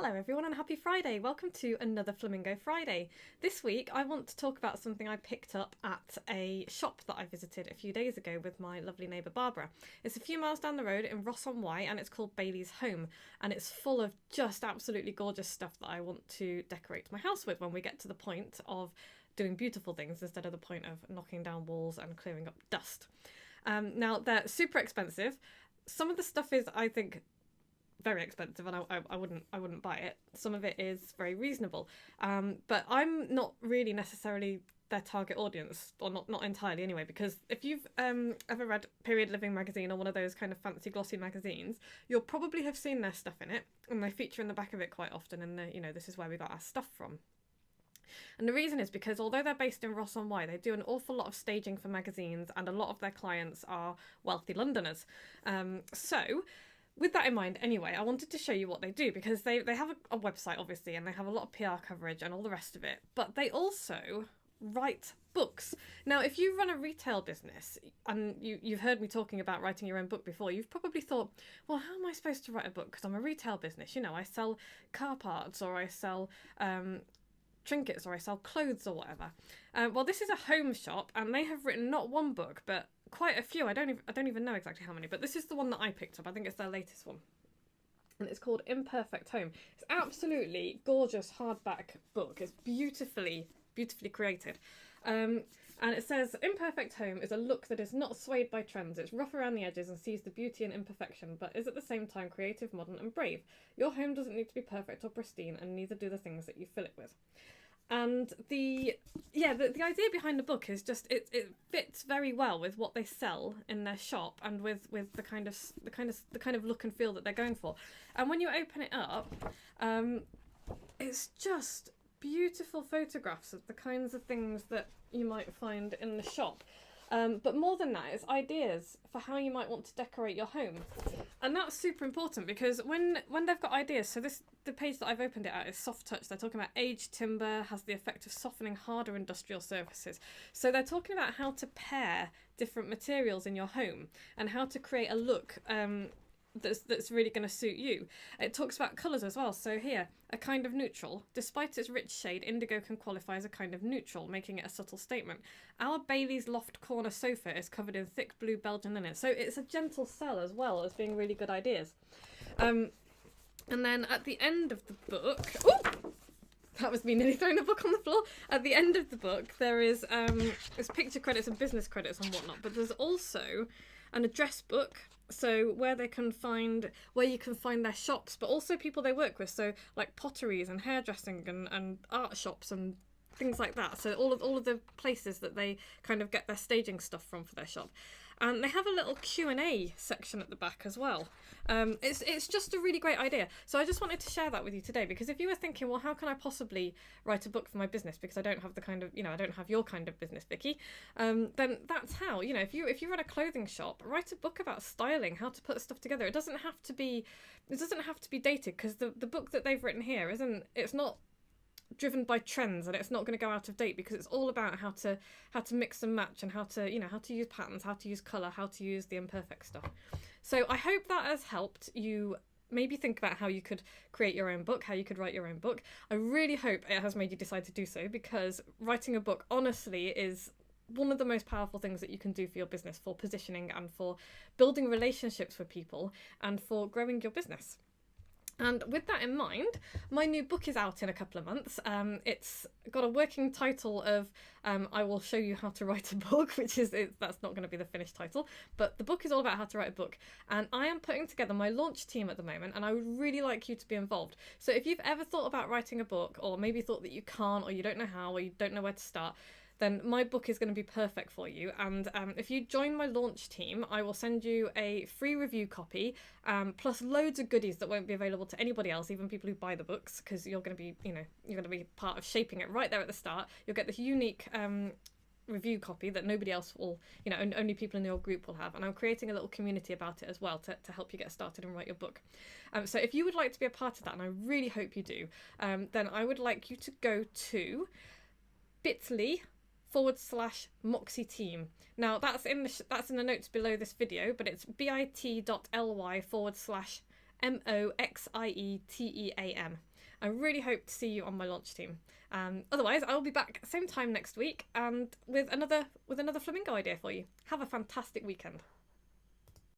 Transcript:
Hello everyone and happy Friday. Welcome to another Flamingo Friday. This week I want to talk about something I picked up at a shop that I visited a few days ago with my lovely neighbour Barbara. It's a few miles down the road in Ross-on-Wye and it's called Bailey's Home, and it's full of just absolutely gorgeous stuff that I want to decorate my house with when we get to the point of doing beautiful things instead of the point of knocking down walls and clearing up dust. Now they're super expensive. Some of the stuff is, I think, very expensive, and I wouldn't buy it. Some of it is very reasonable, but I'm not really necessarily their target audience, or not entirely anyway, because if you've ever read Period Living magazine or one of those kind of fancy glossy magazines, you'll probably have seen their stuff in it, and they feature in the back of it quite often, and this is where we got our stuff from. And the reason is because although they're based in Ross-on-Wye, they do an awful lot of staging for magazines, and a lot of their clients are wealthy Londoners. So with that in mind, anyway, I wanted to show you what they do, because they have a website, obviously, and they have a lot of PR coverage and all the rest of it, but they also write books. Now, if you run a retail business, and you've heard me talking about writing your own book before, you've probably thought, well, how am I supposed to write a book? Because I'm a retail business, I sell car parts, or I sell trinkets, or I sell clothes or whatever. Well, this is a home shop, and they have written not one book, but quite a few. I don't even know exactly how many, but this is the one that I picked up. I think it's their latest one, and it's called Imperfect Home. It's absolutely gorgeous hardback book. It's beautifully created, and it says Imperfect Home is a look that is not swayed by trends. It's rough around the edges and sees the beauty and imperfection, but is at the same time creative, modern and brave. Your home doesn't need to be perfect or pristine, and neither do the things that you fill it with. And the idea behind the book is just it fits very well with what they sell in their shop, and with the kind of look and feel that they're going for. And when you open it up, it's just beautiful photographs of the kinds of things that you might find in the shop. But more than that, it's ideas for how you might want to decorate your home. And that's super important, because when they've got ideas, so the page that I've opened it at is Soft Touch. They're talking about aged timber has the effect of softening harder industrial surfaces. So they're talking about how to pair different materials in your home and how to create a look that's really going to suit you. It talks about colours as well. So here, a kind of neutral. Despite its rich shade, indigo can qualify as a kind of neutral, making it a subtle statement. Our Bailey's loft corner sofa is covered in thick blue Belgian linen. So it's a gentle sell as well as being really good ideas. And then at the end of the book, ooh, that was me nearly throwing a book on the floor. At the end of the book, there is there's picture credits and business credits and whatnot, but there's also an address book, so where you can find their shops, but also people they work with, so like potteries and hairdressing and art shops and things like that. So all of the places that they kind of get their staging stuff from for their shop. And they have a little Q&A section at the back as well. It's just a really great idea. So I just wanted to share that with you today, because if you were thinking, well, how can I possibly write a book for my business, because I don't have the kind of, I don't have your kind of business, Vicky, then that's how, if you run a clothing shop, write a book about styling, how to put stuff together. It doesn't have to be dated, because the book that they've written here it's not driven by trends, and it's not going to go out of date, because it's all about how to mix and match, and how to use patterns, how to use colour, how to use the imperfect stuff. So I hope that has helped you maybe think about how you could create your own book, how you could write your own book. I really hope it has made you decide to do so, because writing a book honestly is one of the most powerful things that you can do for your business, for positioning and for building relationships with people and for growing your business. And with that in mind, my new book is out in a couple of months. It's got a working title of I Will Show You How to Write a Book, that's not going to be the finished title, but the book is all about how to write a book. And I am putting together my launch team at the moment, and I would really like you to be involved. So if you've ever thought about writing a book, or maybe thought that you can't, or you don't know how, or you don't know where to start, then my book is going to be perfect for you. And if you join my launch team, I will send you a free review copy, plus loads of goodies that won't be available to anybody else, even people who buy the books, because you're going to be part of shaping it right there at the start. You'll get this unique review copy that nobody else will, only people in your group will have. And I'm creating a little community about it as well to help you get started and write your book. So if you would like to be a part of that, and I really hope you do, then I would like you to go to bit.ly/Moxie team. Now that's in the notes below this video, but it's bit.ly/MOXIETEAM. I really hope to see you on my launch team. Otherwise, I will be back same time next week and with another flamingo idea for you. Have a fantastic weekend.